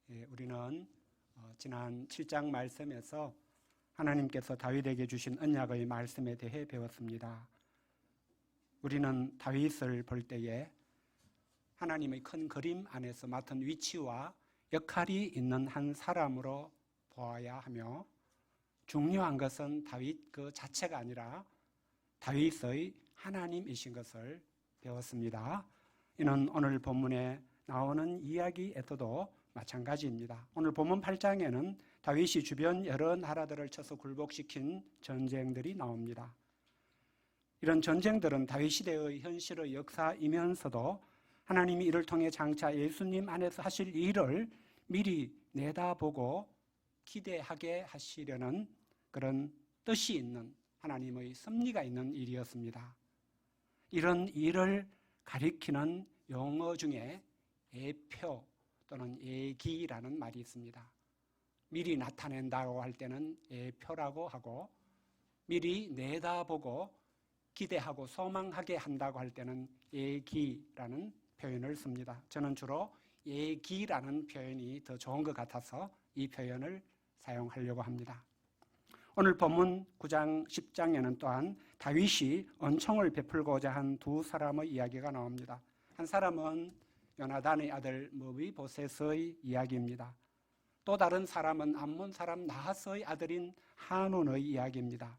우리는 지난 7장 말씀에서 하나님께서 다윗에게 주신 언약의 말씀에 대해 배웠습니다. 우리는 다윗을 볼 때에 하나님의 큰 그림 안에서 맡은 위치와 역할이 있는 한 사람으로 보아야 하며, 중요한 것은 다윗 그 자체가 아니라 다윗의 하나님이신 것을 배웠습니다. 이는 오늘 본문에 나오는 이야기에서도 마찬가지입니다. 오늘 본문 8장에는 다윗이 주변 여러 나라들을 쳐서 굴복시킨 전쟁들이 나옵니다. 이런 전쟁들은 다윗 시대의 현실의 역사이면서도 하나님이 이를 통해 장차 예수님 안에서 하실 일을 미리 내다보고 기대하게 하시려는 그런 뜻이 있는 하나님의 섭리가 있는 일이었습니다. 이런 일을 가리키는 용어 중에 예표 또는 예기라는 말이 있습니다. 미리 나타낸다고 할 때는 예표라고 하고, 미리 내다보고 기대하고 소망하게 한다고 할 때는 예기라는 표현을 씁니다. 저는 주로 예기라는 표현이 더 좋은 것 같아서 이 표현을 사용하려고 합니다. 오늘 본문 9장 10장에는 또한 다윗이 은총을 베풀고자 한 두 사람의 이야기가 나옵니다. 한 사람은 요나단의 아들 무비보셋의 이야기입니다. 또 다른 사람은 암몬 사람 나하스의 아들인 한운의 이야기입니다.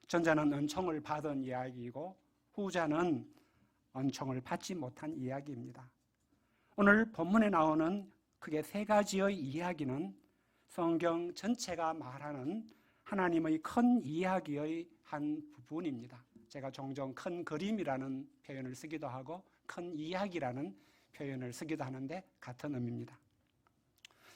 전자는 은총을 받은 이야기이고 후자는 은총을 받지 못한 이야기입니다. 오늘 본문에 나오는 크게 세 가지의 이야기는 성경 전체가 말하는 하나님의 큰 이야기의 한 부분입니다. 제가 종종 큰 그림이라는 표현을 쓰기도 하고 큰 이야기라는 표현을 쓰기도 하는데 같은 의미입니다.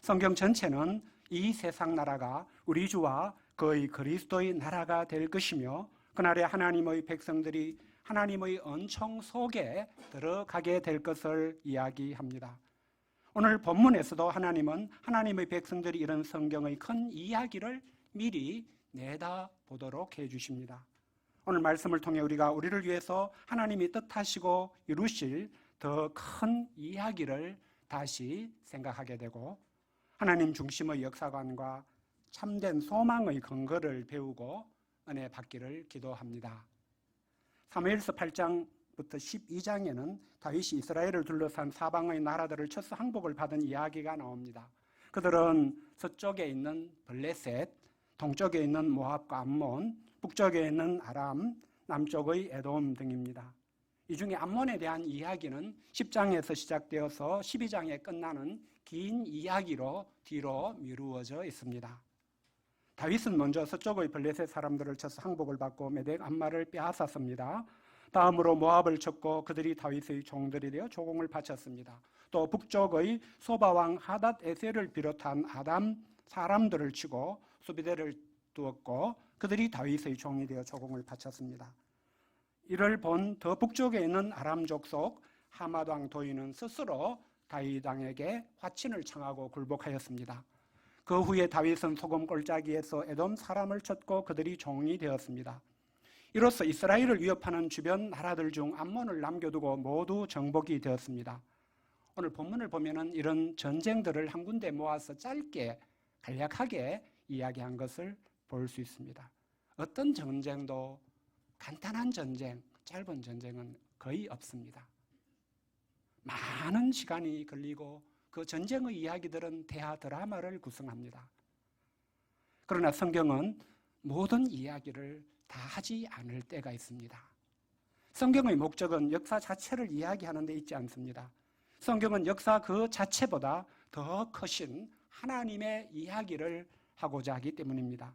성경 전체는 이 세상 나라가 우리 주와 그의 그리스도의 나라가 될 것이며, 그날에 하나님의 백성들이 하나님의 은총 속에 들어가게 될 것을 이야기합니다. 오늘 본문에서도 하나님은 하나님의 백성들이 이런 성경의 큰 이야기를 미리 내다보도록 해주십니다. 오늘 말씀을 통해 우리를 위해서 하나님이 뜻하시고 이루실 더 큰 이야기를 다시 생각하게 되고, 하나님 중심의 역사관과 참된 소망의 근거를 배우고 은혜 받기를 기도합니다. 사무엘서 8장부터 12장에는 다윗이 이스라엘을 둘러싼 사방의 나라들을 쳐서 항복을 받은 이야기가 나옵니다. 그들은 서쪽에 있는 블레셋, 동쪽에 있는 모압과 암몬, 북쪽에 있는 아람, 남쪽의 에돔 등입니다. 이 중에 암몬에 대한 이야기는 10장에서 시작되어서 12장에 끝나는 긴 이야기로 뒤로 미루어져 있습니다. 다윗은 먼저 서쪽의 블레셋 사람들을 쳐서 항복을 받고 메덱 암마를 빼앗았습니다. 다음으로 모압을 쳤고 그들이 다윗의 종들이 되어 조공을 바쳤습니다. 또 북쪽의 소바왕 하닷 에셀을 비롯한 아담 사람들을 치고 수비대를 두었고 그들이 다윗의 종이 되어 조공을 바쳤습니다. 이를 본 더 북쪽에 있는 아람 족속 하맛 왕 도이는 스스로 다윗 왕에게 화친을 청하고 굴복하였습니다. 그 후에 다윗은 소금 골짜기에서 에돔 사람을 쳤고 그들이 종이 되었습니다. 이로써 이스라엘을 위협하는 주변 나라들 중 암몬을 남겨두고 모두 정복이 되었습니다. 오늘 본문을 보면은 이런 전쟁들을 한 군데 모아서 짧게 간략하게 이야기한 것을 볼 수 있습니다. 어떤 전쟁도 간단한 전쟁, 짧은 전쟁은 거의 없습니다. 많은 시간이 걸리고 그 전쟁의 이야기들은 대하 드라마를 구성합니다. 그러나 성경은 모든 이야기를 다 하지 않을 때가 있습니다. 성경의 목적은 역사 자체를 이야기하는 데 있지 않습니다. 성경은 역사 그 자체보다 더 크신 하나님의 이야기를 하고자 하기 때문입니다.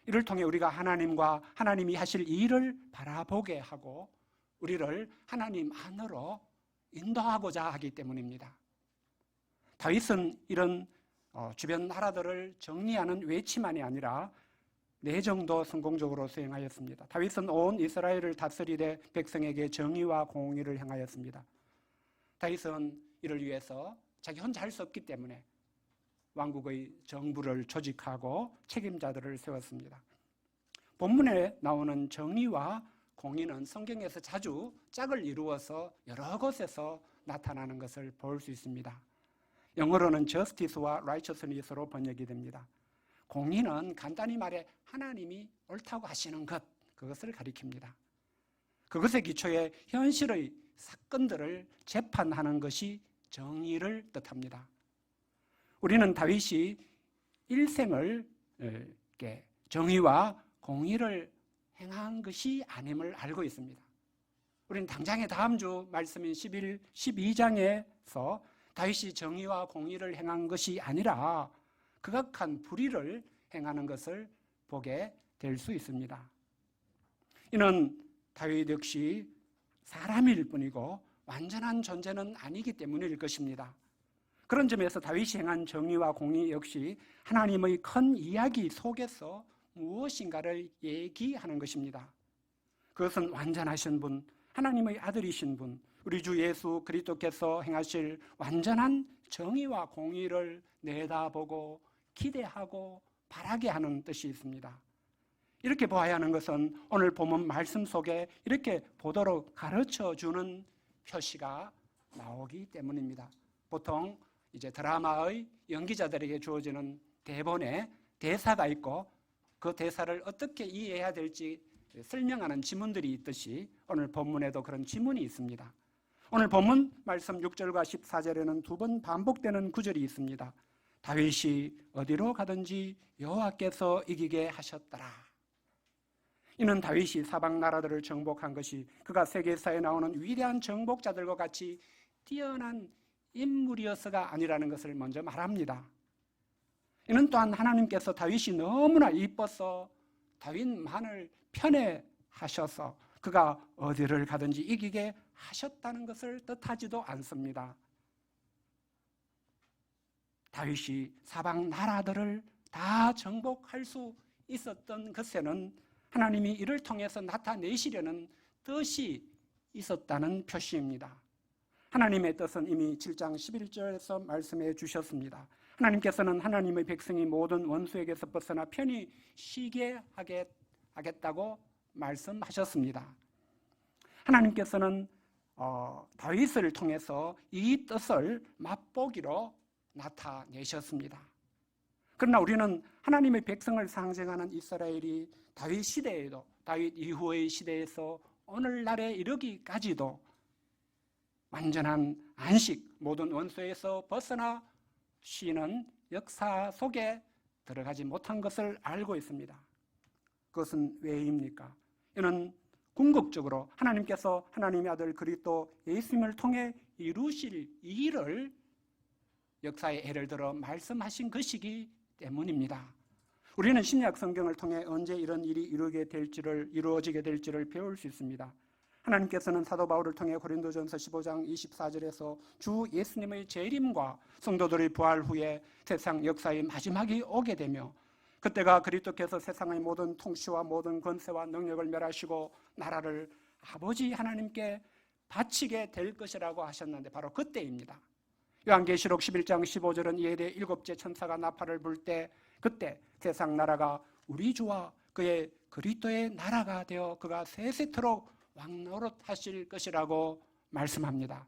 이를 통해 우리가 하나님과 하나님이 하실 일을 바라보게 하고 우리를 하나님 안으로 인도하고자 하기 때문입니다. 다윗은 이런 주변 나라들을 정리하는 외치만이 아니라 내정도 성공적으로 수행하였습니다. 다윗은 온 이스라엘을 다스리되 백성에게 정의와 공의를 행하였습니다. 다윗은 이를 위해서 자기 혼자 할 수 없기 때문에 왕국의 정부를 조직하고 책임자들을 세웠습니다. 본문에 나오는 정의와 공의는 성경에서 자주 짝을 이루어서 여러 곳에서 나타나는 것을 볼 수 있습니다. 영어로는 justice와 righteousness로 번역이 됩니다. 공의는 간단히 말해 하나님이 옳다고 하시는 것, 그것을 가리킵니다. 그것의 기초에 현실의 사건들을 재판하는 것이 정의를 뜻합니다. 우리는 다윗이 일생을 정의와 공의를 행한 것이 아님을 알고 있습니다. 우리는 당장의 다음 주 말씀인 12장에서 다윗이 정의와 공의를 행한 것이 아니라 극악한 불의를 행하는 것을 보게 될 수 있습니다. 이는 다윗 역시 사람일 뿐이고 완전한 존재는 아니기 때문일 것입니다. 그런 점에서 다윗이 행한 정의와 공의 역시 하나님의 큰 이야기 속에서 무엇인가를 얘기하는 것입니다. 그것은 완전하신 분, 하나님의 아들이신 분, 우리 주 예수 그리스도께서 행하실 완전한 정의와 공의를 내다보고 기대하고 바라게 하는 뜻이 있습니다. 이렇게 보아야 하는 것은 오늘 본문 말씀 속에 이렇게 보도록 가르쳐주는 표시가 나오기 때문입니다. 보통 이제 드라마의 연기자들에게 주어지는 대본에 대사가 있고 그 대사를 어떻게 이해해야 될지 설명하는 지문들이 있듯이 오늘 본문에도 그런 지문이 있습니다. 오늘 본문 말씀 6절과 14절에는 두 번 반복되는 구절이 있습니다. 다윗이 어디로 가든지 여호와께서 이기게 하셨더라. 이는 다윗이 사방 나라들을 정복한 것이 그가 세계사에 나오는 위대한 정복자들과 같이 뛰어난 인물이어서가 아니라는 것을 먼저 말합니다. 이는 또한 하나님께서 다윗이 너무나 이뻐서 다윗만을 편애하셔서 그가 어디를 가든지 이기게 하셨다는 것을 뜻하지도 않습니다. 다윗이 사방 나라들을 다 정복할 수 있었던 것에는 하나님이 이를 통해서 나타내시려는 뜻이 있었다는 표시입니다. 하나님의 뜻은 이미 7장 11절에서 말씀해 주셨습니다. 하나님께서는 하나님의 백성이 모든 원수에게서 벗어나 편히 쉬게 하겠다고 말씀하셨습니다. 하나님께서는 다윗을 통해서 이 뜻을 맛보기로 나타내셨습니다. 그러나 우리는 하나님의 백성을 상징하는 이스라엘이 다윗 시대에도 다윗 이후의 시대에서 오늘날에 이르기까지도 완전한 안식, 모든 원수에서 벗어나 쉬는 역사 속에 들어가지 못한 것을 알고 있습니다. 그것은 왜입니까? 이는 궁극적으로 하나님께서 하나님의 아들 그리스도 예수님을 통해 이루실 일을 역사의 해를 들어 말씀하신 것이기 때문입니다. 우리는 신약 성경을 통해 언제 이런 일이 이루어지게 될지를 배울 수 있습니다. 하나님께서는 사도 바울을 통해 고린도전서 15장 24절에서 주 예수님의 재림과 성도들의 부활 후에 세상 역사의 마지막이 오게 되며 그때가 그리스도께서 세상의 모든 통치와 모든 권세와 능력을 멸하시고 나라를 아버지 하나님께 바치게 될 것이라고 하셨는데 바로 그때입니다. 요한계시록 11장 15절은 이에 대해 7째 천사가 나팔을 불 때 그때 세상 나라가 우리 주와 그의 그리스도의 나라가 되어 그가 세세토록 왕노릇하실 것이라고 말씀합니다.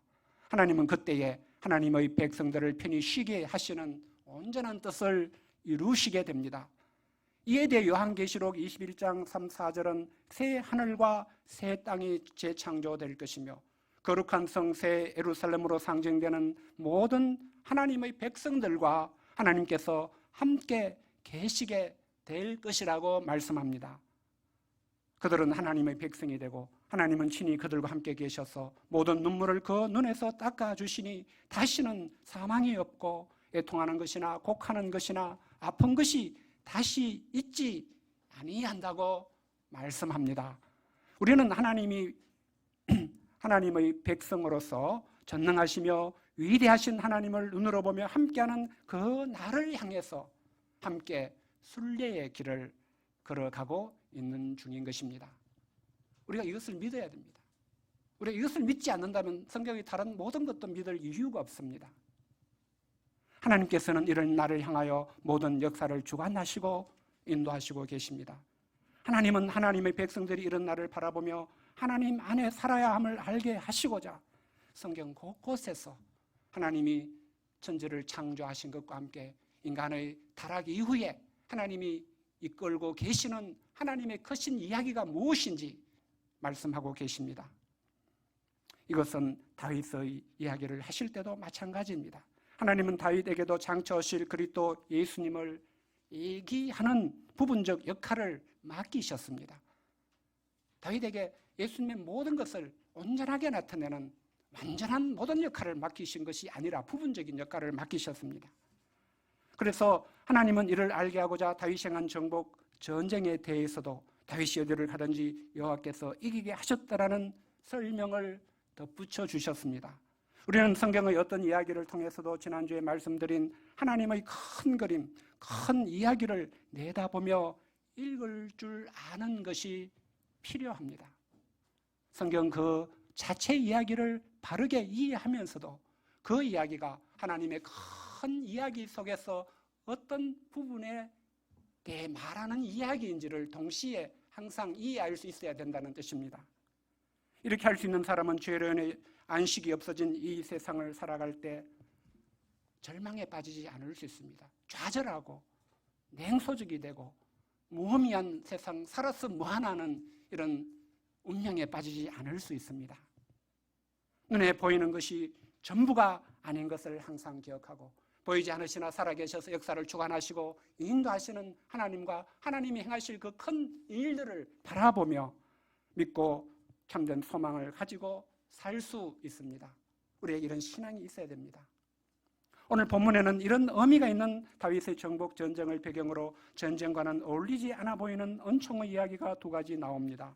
하나님은 그때에 하나님의 백성들을 편히 쉬게 하시는 온전한 뜻을 이루시게 됩니다. 이에 대해 요한계시록 21장 3, 4절은 새 하늘과 새 땅이 재창조될 것이며 거룩한 성 새 예루살렘으로 상징되는 모든 하나님의 백성들과 하나님께서 함께 계시게 될 것이라고 말씀합니다. 그들은 하나님의 백성이 되고 하나님은 친히 그들과 함께 계셔서 모든 눈물을 그 눈에서 닦아주시니 다시는 사망이 없고 애통하는 것이나 곡하는 것이나 아픈 것이 다시 있지 아니한다고 말씀합니다. 우리는 하나님의 백성으로서 전능하시며 위대하신 하나님을 눈으로 보며 함께하는 그 날을 향해서 함께 순례의 길을 걸어가고 있는 중인 것입니다. 우리가 이것을 믿어야 됩니다. 우리가 이것을 믿지 않는다면 성경의 다른 모든 것도 믿을 이유가 없습니다. 하나님께서는 이런 날을 향하여 모든 역사를 주관하시고 인도하시고 계십니다. 하나님은 하나님의 백성들이 이런 날을 바라보며 하나님 안에 살아야 함을 알게 하시고자 성경 곳곳에서 하나님이 천지를 창조하신 것과 함께 인간의 타락 이후에 하나님이 이끌고 계시는 하나님의 크신 이야기가 무엇인지 말씀하고 계십니다. 이것은 다윗의 이야기를 하실 때도 마찬가지입니다. 하나님은 다윗에게도 장처하실 그리스도 예수님을 얘기하는 부분적 역할을 맡기셨습니다. 다윗에게 예수님의 모든 것을 온전하게 나타내는 완전한 모든 역할을 맡기신 것이 아니라 부분적인 역할을 맡기셨습니다. 그래서 하나님은 이를 알게 하고자 다윗이 행한 정복 전쟁에 대해서도 다윗이 어디를 가든지 여호와께서 이기게 하셨다라는 설명을 덧붙여 주셨습니다. 우리는 성경의 어떤 이야기를 통해서도 지난주에 말씀드린 하나님의 큰 그림, 큰 이야기를 내다보며 읽을 줄 아는 것이 필요합니다. 성경 그 자체 이야기를 바르게 이해하면서도 그 이야기가 하나님의 큰 이야기 속에서 어떤 부분에 대해 말하는 이야기인지를 동시에 항상 이해할 수 있어야 된다는 뜻입니다. 이렇게 할 수 있는 사람은 죄로 인해 안식이 없어진 이 세상을 살아갈 때 절망에 빠지지 않을 수 있습니다. 좌절하고 냉소적이 되고 무의미한 세상, 살아서 뭐하나는 이런 운명에 빠지지 않을 수 있습니다. 눈에 보이는 것이 전부가 아닌 것을 항상 기억하고 보이지 않으시나 살아계셔서 역사를 주관하시고 인도하시는 하나님과 하나님이 행하실 그 큰 일들을 바라보며 믿고 참된 소망을 가지고 살 수 있습니다. 우리에게 이런 신앙이 있어야 됩니다. 오늘 본문에는 이런 의미가 있는 다윗의 정복 전쟁을 배경으로 전쟁과는 어울리지 않아 보이는 은총의 이야기가 두 가지 나옵니다.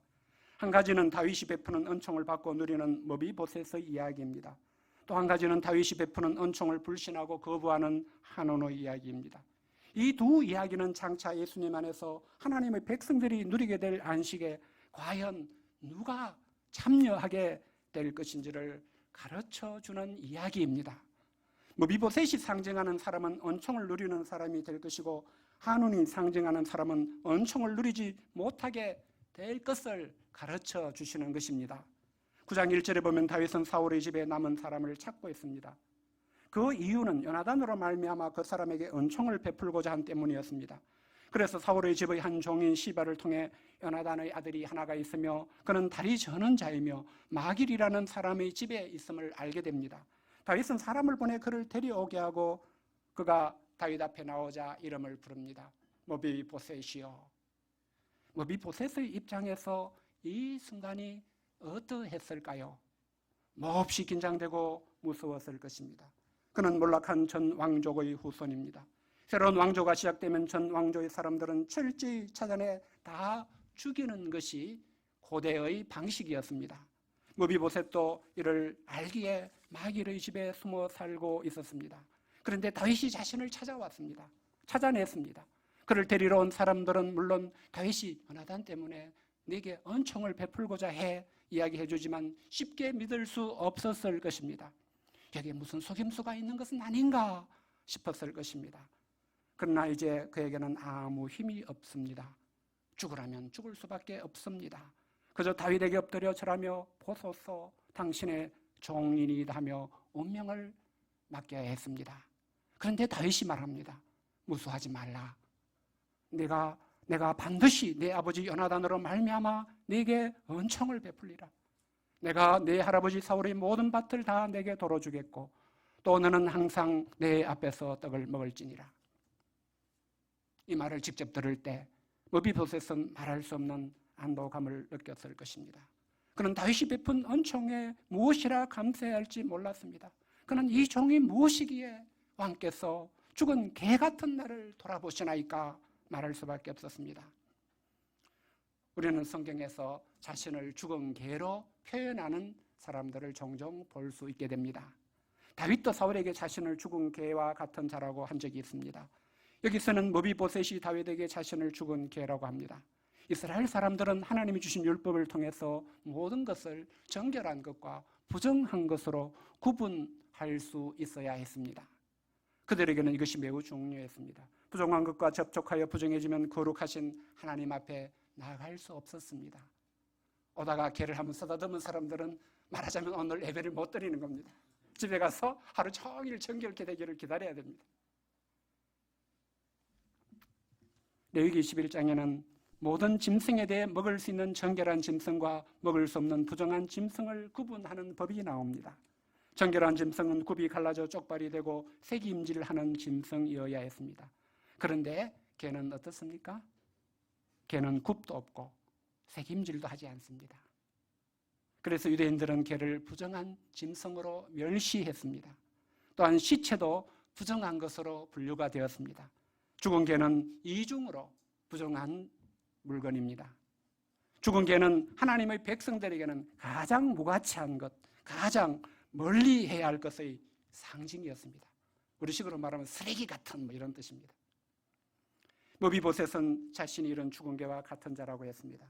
한 가지는 다윗이 베푸는 은총을 받고 누리는 므비보셋의 이야기입니다. 또 한 가지는 다윗이 베푸는 은총을 불신하고 거부하는 한온의 이야기입니다. 이 두 이야기는 장차 예수님 안에서 하나님의 백성들이 누리게 될 안식에 과연 누가 참여하게 될 것인지를 가르쳐주는 이야기입니다. 므비보셋이 상징하는 사람은 은총을 누리는 사람이 될 것이고 한온이 상징하는 사람은 은총을 누리지 못하게 될 것을 가르쳐 주시는 것입니다. 9장 1절에 보면 다윗은 사울의 집에 남은 사람을 찾고 있습니다. 그 이유는 요나단으로 말미암아 그 사람에게 은총을 베풀고자 한 때문이었습니다. 그래서 사울의 집의 한 종인 시바를 통해 요나단의 아들이 하나가 있으며 그는 다리 저는 자이며 마길이라는 사람의 집에 있음을 알게 됩니다. 다윗은 사람을 보내 그를 데려오게 하고 그가 다윗 앞에 나오자 이름을 부릅니다. 므비보셋이요. 므비보셋의 입장에서 이 순간이 어떠했을까요? 몹시 긴장되고 무서웠을 것입니다. 그는 몰락한 전 왕족의 후손입니다. 새로운 왕조가 시작되면 전 왕조의 사람들은 철저히 찾아내 다 죽이는 것이 고대의 방식이었습니다. 므비보셋도 이를 알기에 마길의 집에 숨어 살고 있었습니다. 그런데 다윗이 자신을 찾아왔습니다. 찾아냈습니다. 그를 데리러 온 사람들은 물론 다윗이 요나단 때문에 네게 은총을 베풀고자 해 이야기해 주지만 쉽게 믿을 수 없었을 것입니다. 여기에 무슨 속임수가 있는 것은 아닌가 싶었을 것입니다. 그러나 이제 그에게는 아무 힘이 없습니다. 죽으라면 죽을 수밖에 없습니다. 그저 다윗에게 엎드려 절하며 보소서 당신의 종인이다며 운명을 맡겨야 했습니다. 그런데 다윗이 말합니다. 무수하지 말라. 내가 반드시 내 아버지 요나단으로 말미암아 네게 은총을 베풀리라. 내가 내 할아버지 사울의 모든 밭을 다 내게 돌어주겠고 또 너는 항상 내 앞에서 떡을 먹을지니라. 이 말을 직접 들을 때 므비보셋은 말할 수 없는 안도감을 느꼈을 것입니다. 그는 다윗이 베푼 은총에 무엇이라 감사해야 할지 몰랐습니다. 그는 이 종이 무엇이기에 왕께서 죽은 개 같은 나를 돌아보시나이까 말할 수밖에 없었습니다. 우리는 성경에서 자신을 죽은 개로 표현하는 사람들을 종종 볼 수 있게 됩니다. 다윗도 사울에게 자신을 죽은 개와 같은 자라고 한 적이 있습니다. 여기서는 므비보셋이 다윗에게 자신을 죽은 개라고 합니다. 이스라엘 사람들은 하나님이 주신 율법을 통해서 모든 것을 정결한 것과 부정한 것으로 구분할 수 있어야 했습니다. 그들에게는 이것이 매우 중요했습니다. 부정한 것과 접촉하여 부정해지면 거룩하신 하나님 앞에 나아갈 수 없었습니다. 오다가 개를 한번 쓰다듬은 사람들은 말하자면 오늘 예배를 못 드리는 겁니다. 집에 가서 하루 종일 정결케 되기를 기다려야 됩니다. 레위기 21장에는 모든 짐승에 대해 먹을 수 있는 정결한 짐승과 먹을 수 없는 부정한 짐승을 구분하는 법이 나옵니다. 정결한 짐승은 굽이 갈라져 쪽발이 되고 새기임질하는 짐승이어야 했습니다. 그런데 개는 어떻습니까? 개는 굽도 없고 새기임질도 하지 않습니다. 그래서 유대인들은 개를 부정한 짐승으로 멸시했습니다. 또한 시체도 부정한 것으로 분류가 되었습니다. 죽은 개는 이중으로 부정한 물건입니다. 죽은 개는 하나님의 백성들에게는 가장 무가치한 것, 가장 멀리 해야 할 것의 상징이었습니다. 우리식으로 말하면 쓰레기 같은 이런 뜻입니다. 머비보셋은 자신이 이런 죽은 개와 같은 자라고 했습니다.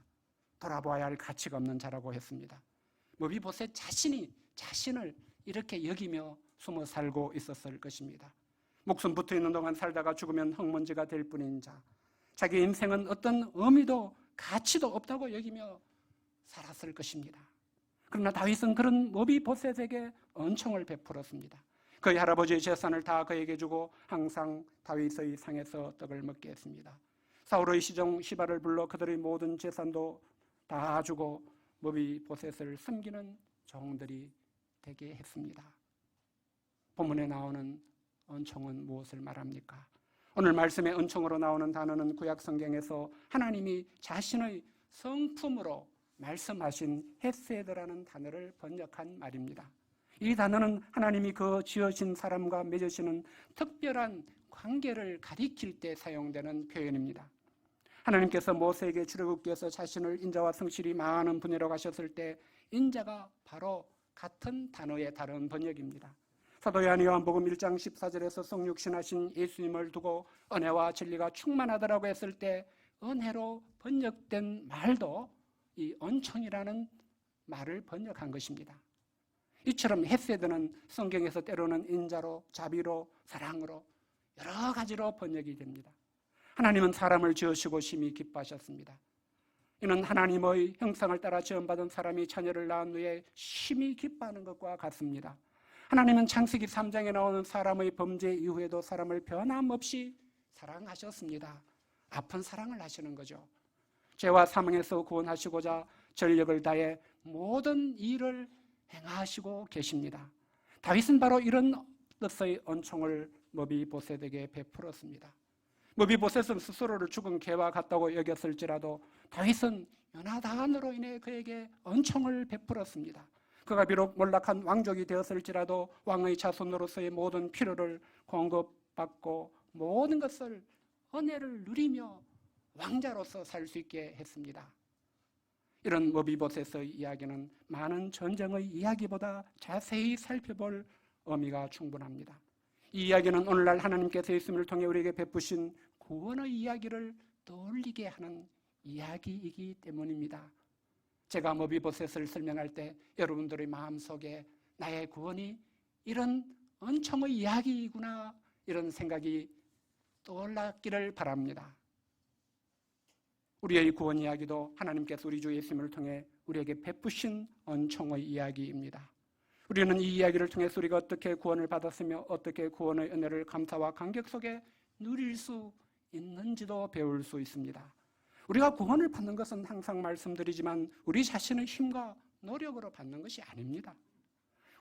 돌아보아야 할 가치가 없는 자라고 했습니다. 머비보셋 자신이 자신을 이렇게 여기며 숨어 살고 있었을 것입니다. 목숨 붙어 있는 동안 살다가 죽으면 흙먼지가 될 뿐인 자, 자기 인생은 어떤 의미도 가치도 없다고 여기며 살았을 것입니다. 그러나 다윗은 그런 머비보셋에게 은총을 베풀었습니다. 그의 할아버지의 재산을 다 그에게 주고 항상 다윗의 상에서 떡을 먹게 했습니다. 사울의 시종 시바를 불러 그들의 모든 재산도 다 주고 머비보셋을 섬기는 종들이 되게 했습니다. 본문에 나오는 은총은 무엇을 말합니까? 오늘 말씀의 은총으로 나오는 단어는 구약 성경에서 하나님이 자신의 성품으로 말씀하신 헤세드라는 단어를 번역한 말입니다. 이 단어는 하나님이 그 지으신 사람과 맺으시는 특별한 관계를 가리킬 때 사용되는 표현입니다. 하나님께서 모세에게 출애굽기에서 자신을 인자와 성실이 많은 분이라고 하셨을 때 인자가 바로 같은 단어의 다른 번역입니다. 사도 요한복음 1장 14절에서 성육신하신 예수님을 두고 은혜와 진리가 충만하다라고 했을 때 은혜로 번역된 말도 이 은총이라는 말을 번역한 것입니다. 이처럼 헤세드는 성경에서 때로는 인자로, 자비로, 사랑으로 여러 가지로 번역이 됩니다. 하나님은 사람을 지으시고 심히 기뻐하셨습니다. 이는 하나님의 형상을 따라 지음받은 사람이 자녀를 낳은 후에 심히 기뻐하는 것과 같습니다. 하나님은 창세기 3장에 나오는 사람의 범죄 이후에도 사람을 변함없이 사랑하셨습니다. 아픈 사랑을 하시는 거죠. 죄와 사망에서 구원하시고자 전력을 다해 모든 일을 행하시고 계십니다. 다윗은 바로 이런 뜻의 은총을 머비보셋에게 베풀었습니다. 머비보셋은 스스로를 죽은 개와 같다고 여겼을지라도 다윗은 요나단으로 인해 그에게 은총을 베풀었습니다. 그가 비록 몰락한 왕족이 되었을지라도 왕의 자손으로서의 모든 필요를 공급받고 모든 것을 은혜를 누리며 왕자로서 살 수 있게 했습니다. 이런 머비보셋의 이야기는 많은 전쟁의 이야기보다 자세히 살펴볼 의미가 충분합니다. 이 이야기는 오늘날 하나님께서 예수님을 통해 우리에게 베푸신 구원의 이야기를 떠올리게 하는 이야기이기 때문입니다. 제가 머비보셋을 설명할 때 여러분들의 마음속에 나의 구원이 이런 은총의 이야기이구나 이런 생각이 떠올랐기를 바랍니다. 우리의 구원 이야기도 하나님께서 우리 주 예수님을 통해 우리에게 베푸신 은총의 이야기입니다. 우리는 이 이야기를 통해서 우리가 어떻게 구원을 받았으며 어떻게 구원의 은혜를 감사와 감격 속에 누릴 수 있는지도 배울 수 있습니다. 우리가 구원을 받는 것은 항상 말씀드리지만 우리 자신의 힘과 노력으로 받는 것이 아닙니다.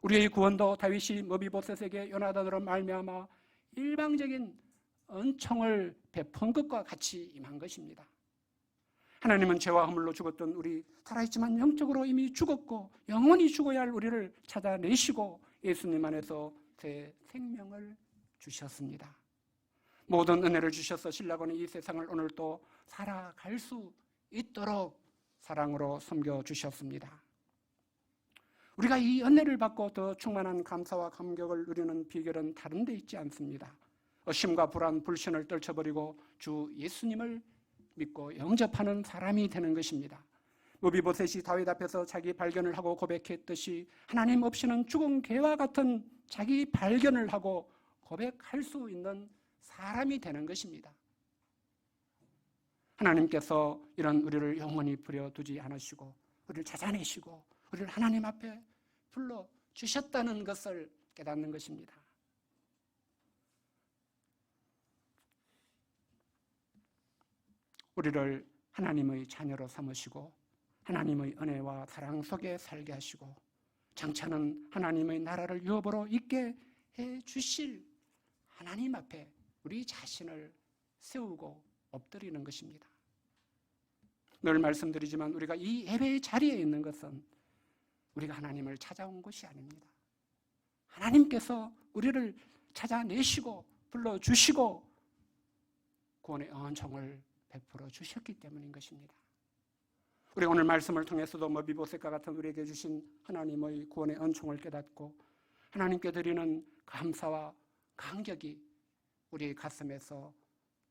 우리의 구원도 다윗이 머비보셋에게 요나단으로 말미암아 일방적인 은총을 베푼 것과 같이 임한 것입니다. 하나님은 죄와 허물로 죽었던 우리 살아있지만 영적으로 이미 죽었고 영원히 죽어야 할 우리를 찾아내시고 예수님 안에서 새 생명을 주셨습니다. 모든 은혜를 주셔서 신라고는 이 세상을 오늘 또 살아갈 수 있도록 사랑으로 섬겨주셨습니다. 우리가 이 은혜를 받고 더 충만한 감사와 감격을 누리는 비결은 다른 데 있지 않습니다. 의심과 불안, 불신을 떨쳐버리고 주 예수님을 믿고 영접하는 사람이 되는 것입니다. 머비보셋이 다윗 앞에서 자기 발견을 하고 고백했듯이 하나님 없이는 죽은 개와 같은 자기 발견을 하고 고백할 수 있는 사람이 되는 것입니다. 하나님께서 이런 우리를 영원히 버려두지 않으시고 우리를 찾아내시고 우리를 하나님 앞에 불러주셨다는 것을 깨닫는 것입니다. 우리를 하나님의 자녀로 삼으시고 하나님의 은혜와 사랑 속에 살게 하시고 장차는 하나님의 나라를 유업으로 있게 해 주실 하나님 앞에 우리 자신을 세우고 엎드리는 것입니다. 늘 말씀드리지만 우리가 이 예배의 자리에 있는 것은 우리가 하나님을 찾아온 것이 아닙니다. 하나님께서 우리를 찾아내시고 불러주시고 구원의 은총을 베풀어 주셨기 때문인 것입니다. 우리가 오늘 말씀을 통해서도 머비보셋과 같은 우리에게 주신 하나님의 구원의 은총을 깨닫고 하나님께 드리는 감사와 감격이 우리의 가슴에서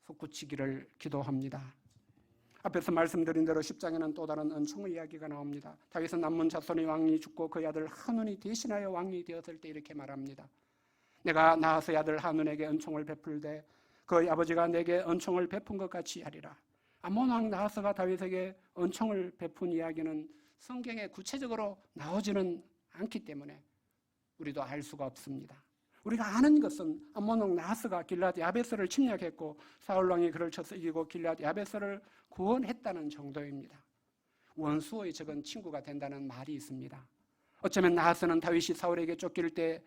솟구치기를 기도합니다. 앞에서 말씀드린 대로 10장에는 또 다른 은총의 이야기가 나옵니다. 다윗은 남문 자손의 왕이 죽고 그의 아들 한운이 대신하여 왕이 되었을 때 이렇게 말합니다. 내가 나아서 아들 한운에게 은총을 베풀되 그의 아버지가 내게 은총을 베푼 것 같이 하리라. 암몬 왕 나하스가 다윗에게 은총을 베푼 이야기는 성경에 구체적으로 나오지는 않기 때문에 우리도 알 수가 없습니다. 우리가 아는 것은 암몬 왕 나하스가 길앗 야베스를 침략했고 사울 왕이 그를 쳐서 이기고 길앗 야베스를 구원했다는 정도입니다. 원수의 적은 친구가 된다는 말이 있습니다. 어쩌면 나하스는 다윗이 사울에게 쫓길 때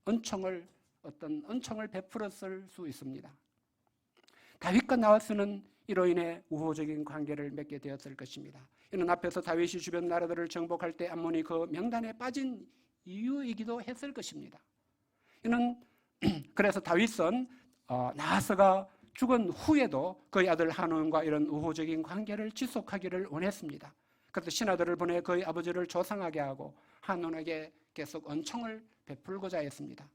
어떤 은총을 베풀었을 수 있습니다. 다윗과 나하스는 이로 인해 우호적인 관계를 맺게 되었을 것입니다. 이는 앞에서 다윗이 주변 나라들을 정복할 때 암몬이 그 명단에 빠진 이유이기도 했을 것입니다. 이는 그래서 다윗은 나하스가 죽은 후에도 그의 아들 한운과 이런 우호적인 관계를 지속하기를 원했습니다. 그래서 신하들을 보내 그의 아버지를 조상하게 하고 한운에게 계속 은총을 베풀고자 했습니다.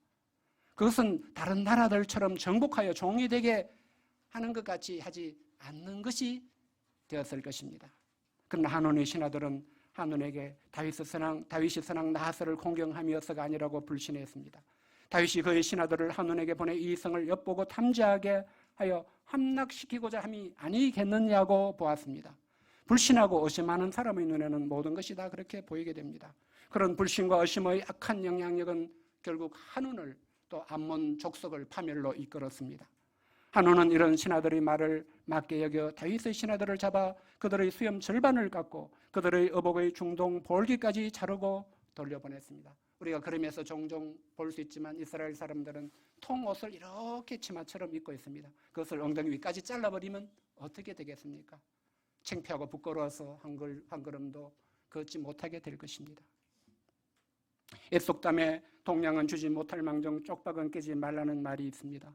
그것은 다른 나라들처럼 정복하여 종이 되게 하는 것 같이 하지 않는 것이 되었을 것입니다. 그러나 한운의 신하들은 한운에게 다윗이 선왕 나하스를 공경함이어서가 아니라고 불신했습니다. 다윗이 그의 신하들을 한운에게 보내 이 성을 엿보고 탐지하게 하여 함락시키고자 함이 아니겠느냐고 보았습니다. 불신하고 의심하는 사람의 눈에는 모든 것이 다 그렇게 보이게 됩니다. 그런 불신과 의심의 악한 영향력은 결국 한운을 또 암몬 족속을 파멸로 이끌었습니다. 한운은 이런 신하들의 말을 맞게 여겨 다윗의 신하들을 잡아 그들의 수염 절반을 깎고 그들의 의복의 중동 볼기까지 자르고 돌려보냈습니다. 우리가 그러면서 종종 볼 수 있지만 이스라엘 사람들은 통옷을 이렇게 치마처럼 입고 있습니다. 그것을 엉덩이 위까지 잘라버리면 어떻게 되겠습니까? 창피하고 부끄러워서 한 걸음도 걷지 못하게 될 것입니다. 애속담에 동량은 주지 못할 망정 쪽박은 깨지 말라는 말이 있습니다.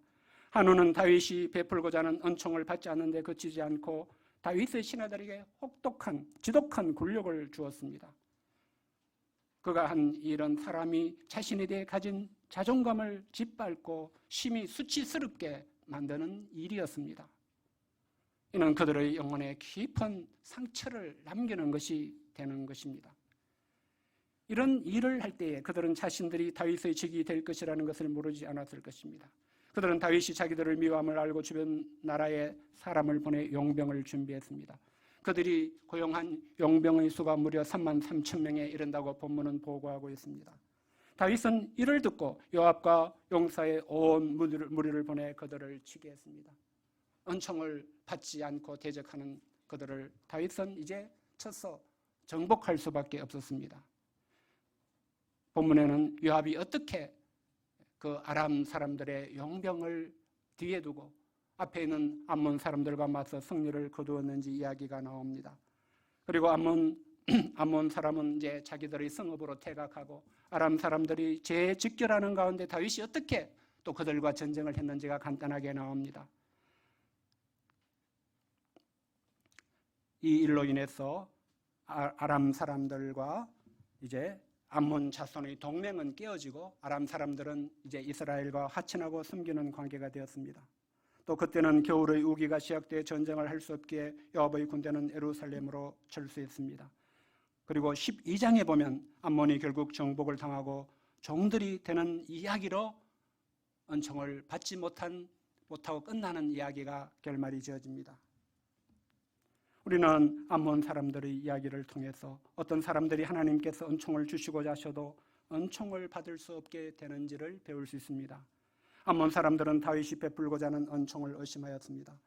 한운은 다윗이 베풀고자 하는 은총을 받지 않는데 그치지 않고 다윗의 신하들에게 혹독한 지독한 굴욕을 주었습니다. 그가 한 일은 사람이 자신에 대해 가진 자존감을 짓밟고 심히 수치스럽게 만드는 일이었습니다. 이는 그들의 영혼에 깊은 상처를 남기는 것이 되는 것입니다. 이런 일을 할 때에 그들은 자신들이 다윗의 적이 될 것이라는 것을 모르지 않았을 것입니다. 그들은 다윗이 자기들을 미워함을 알고 주변 나라에 사람을 보내 용병을 준비했습니다. 그들이 고용한 용병의 수가 무려 33,000명에 이른다고 본문은 보고하고 있습니다. 다윗은 이를 듣고 요압과 용사의 온 무리를 보내 그들을 치게 했습니다. 은총을 받지 않고 대적하는 그들을 다윗은 이제 쳐서 정복할 수밖에 없었습니다. 본문에는 요압이 어떻게 그 아람 사람들의 용병을 뒤에 두고 앞에 있는 암몬 사람들과 맞서 승리를 거두었는지 이야기가 나옵니다. 그리고 암몬 사람은 이제 자기들의 성읍으로 퇴각하고 아람 사람들이 재집결하는 가운데 다윗이 어떻게 또 그들과 전쟁을 했는지가 간단하게 나옵니다. 이 일로 인해서 아람 사람들과 이제 암몬 자손의 동맹은 깨어지고 아람 사람들은 이제 이스라엘과 하친하고 섬기는 관계가 되었습니다. 또 그때는 겨울의 우기가 시작돼 전쟁을 할 수 없기에 요압의 군대는 예루살렘으로 철수했습니다. 그리고 12장에 보면 암몬이 결국 정복을 당하고 종들이 되는 이야기로 은총을 받지 못하고 끝나는 이야기가 결말이 지어집니다. 우리는 암몬 사람들의 이야기를 통해서 어떤 사람들이 하나님께서 은총을 주시고자 하셔도 은총을 받을 수 없게 되는지를 배울 수 있습니다. 암몬 사람들은 다윗이 베풀고자 하는 은총을 의심하였습니다.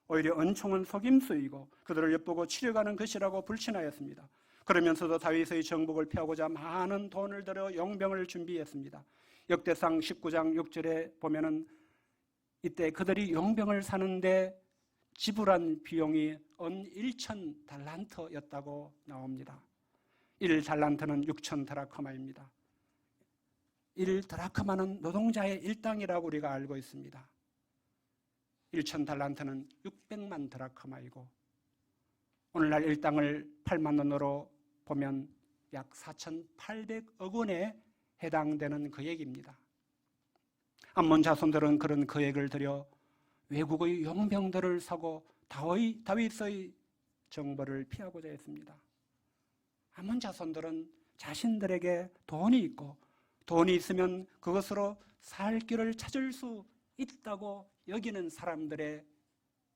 오히려 은총은 속임수이고 그들을 엿보고 치려가는 것이라고 불신하였습니다. 그러면서도 다윗의 정복을 피하고자 많은 돈을 들여 용병을 준비했습니다. 역대상 19장 6절에 보면은 이때 그들이 용병을 사는데 지불한 비용이 은 1천 달란트였다고 나옵니다. 1달란트는 6천 드라크마입니다. 1드라크마는 노동자의 일당이라고 우리가 알고 있습니다. 1천 달란트는 600만 드라크마이고 오늘날 일당을 8만 원으로 보면 약 4,800억 원에 해당되는 금액입니다. 암몬 자손들은 그런 금액을 들여 외국의 용병들을 사고 다윗의 정벌을 피하고자 했습니다. 암몬 자손들은 자신들에게 돈이 있고 돈이 있으면 그것으로 살 길을 찾을 수 있다고 여기는 사람들의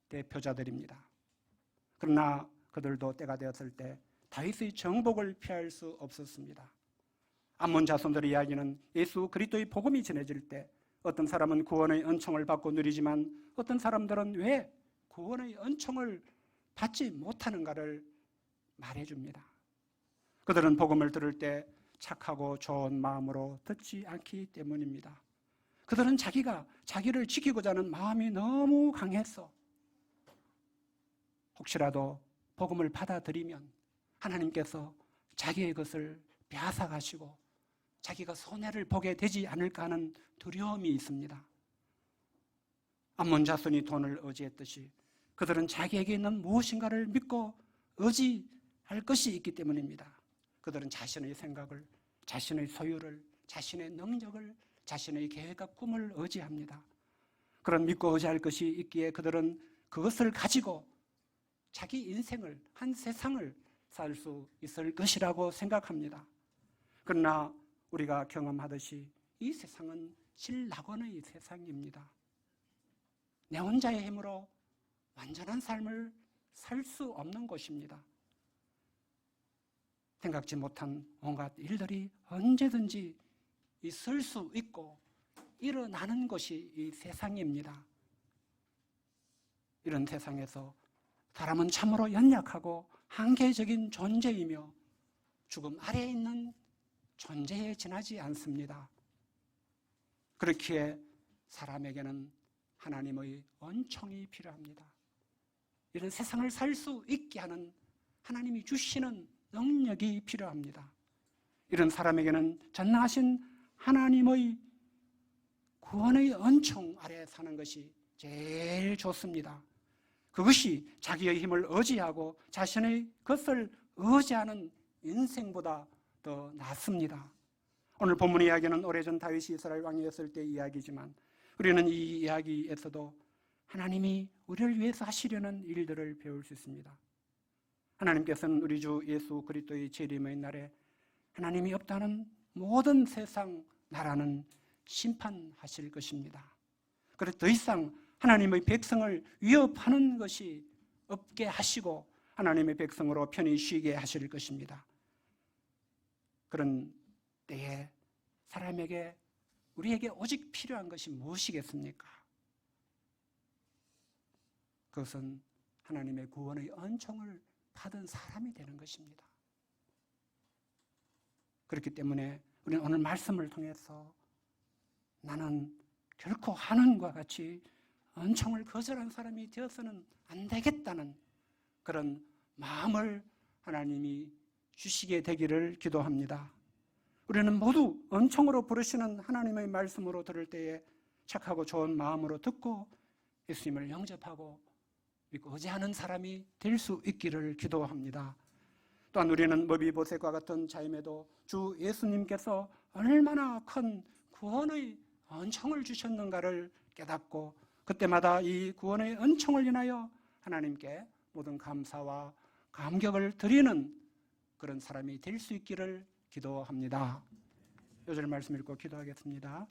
대표자들입니다. 그러나 그들도 때가 되었을 때 다윗의 정복을 피할 수 없었습니다. 암몬 자손들의 이야기는 예수 그리스도의 복음이 전해질 때 어떤 사람은 구원의 은총을 받고 누리지만 어떤 사람들은 왜 구원의 은총을 받지 못하는가를 말해줍니다. 그들은 복음을 들을 때 착하고 좋은 마음으로 듣지 않기 때문입니다. 그들은 자기가 자기를 지키고자 하는 마음이 너무 강했어. 혹시라도 복음을 받아들이면 하나님께서 자기의 것을 빼앗아가시고 자기가 손해를 보게 되지 않을까 하는 두려움이 있습니다. 암몬 자손이 돈을 의지했듯이 그들은 자기에게 있는 무엇인가를 믿고 의지할 것이 있기 때문입니다. 그들은 자신의 생각을, 자신의 소유를, 자신의 능력을, 자신의 계획과 꿈을 의지합니다. 그런 믿고 의지할 것이 있기에 그들은 그것을 가지고 자기 인생을, 한 세상을 살 수 있을 것이라고 생각합니다. 그러나 우리가 경험하듯이 이 세상은 신락원의 세상입니다. 내 혼자의 힘으로 완전한 삶을 살 수 없는 곳입니다. 생각지 못한 온갖 일들이 언제든지 있을 수 있고 일어나는 것이 이 세상입니다. 이런 세상에서 사람은 참으로 연약하고 한계적인 존재이며 죽음 아래에 있는 존재에 지나지 않습니다. 그렇기에 사람에게는 하나님의 은총이 필요합니다. 이런 세상을 살 수 있게 하는 하나님이 주시는 능력이 필요합니다. 이런 사람에게는 전능하신 하나님의 구원의 은총 아래 사는 것이 제일 좋습니다. 그것이 자기의 힘을 의지하고 자신의 것을 의지하는 인생보다 더 낫습니다. 오늘 본문의 이야기는 오래전 다윗이 이스라엘 왕이었을 때의 이야기지만 우리는 이 이야기에서도 하나님이 우리를 위해서 하시려는 일들을 배울 수 있습니다. 하나님께서는 우리 주 예수 그리스도의 재림의 날에 하나님이 없다는 모든 세상 나라는 심판하실 것입니다. 그래서 더 이상 하나님의 백성을 위협하는 것이 없게 하시고 하나님의 백성으로 편히 쉬게 하실 것입니다. 그런 때에 사람에게 우리에게 오직 필요한 것이 무엇이겠습니까? 그것은 하나님의 구원의 은총을 받은 사람이 되는 것입니다. 그렇기 때문에 우리는 오늘 말씀을 통해서 나는 결코 한원과 같이 은총을 거절한 사람이 되어서는 안 되겠다는 그런 마음을 하나님이 주시게 되기를 기도합니다. 우리는 모두 은총으로 부르시는 하나님의 말씀으로 들을 때에 착하고 좋은 마음으로 듣고 예수님을 영접하고 믿고 의지하는 사람이 될 수 있기를 기도합니다. 또한 우리는 머비보셋과 같은 자임에도 주 예수님께서 얼마나 큰 구원의 은총을 주셨는가를 깨닫고 그때마다 이 구원의 은총을 인하여 하나님께 모든 감사와 감격을 드리는 그런 사람이 될 수 있기를 기도합니다. 요절 말씀 읽고 기도하겠습니다.